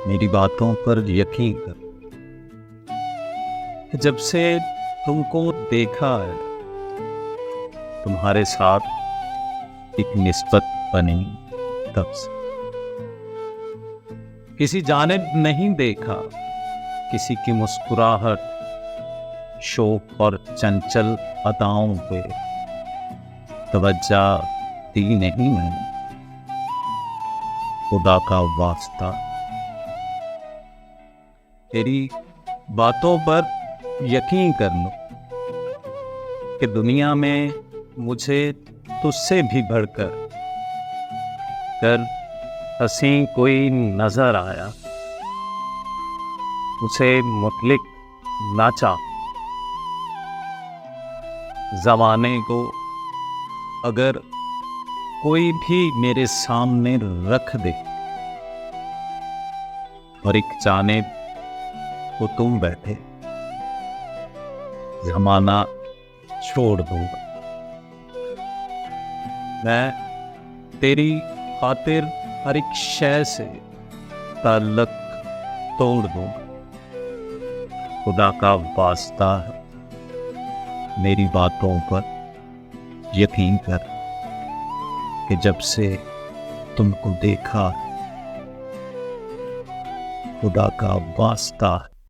मेरी बातों पर यकीन कर। जब से तुमको देखा है, तुम्हारे साथ एक निस्बत बनी, तब से किसी जानिब नहीं देखा, किसी की मुस्कुराहट, शौक और चंचल अदाओं पे तवज्जो दी नहीं मैंने। खुदा का वास्ता, तेरी बातों पर यकीन कर लो कि दुनिया में मुझे तुझसे भी बढ़कर कर हंसी कोई नजर आया, उसे मुतलिक ना चाह। जमाने को अगर कोई भी मेरे सामने रख दे और एक जानिब को तुम बैठे, जमाना छोड़ दूंगा। मैं तेरी खातिर हर एक शय से ताल्लुक तोड़ दूंगा। खुदा का वास्ता है, मेरी बातों पर यकीन कर कि जब से तुमको देखा, खुदा का वास्ता है।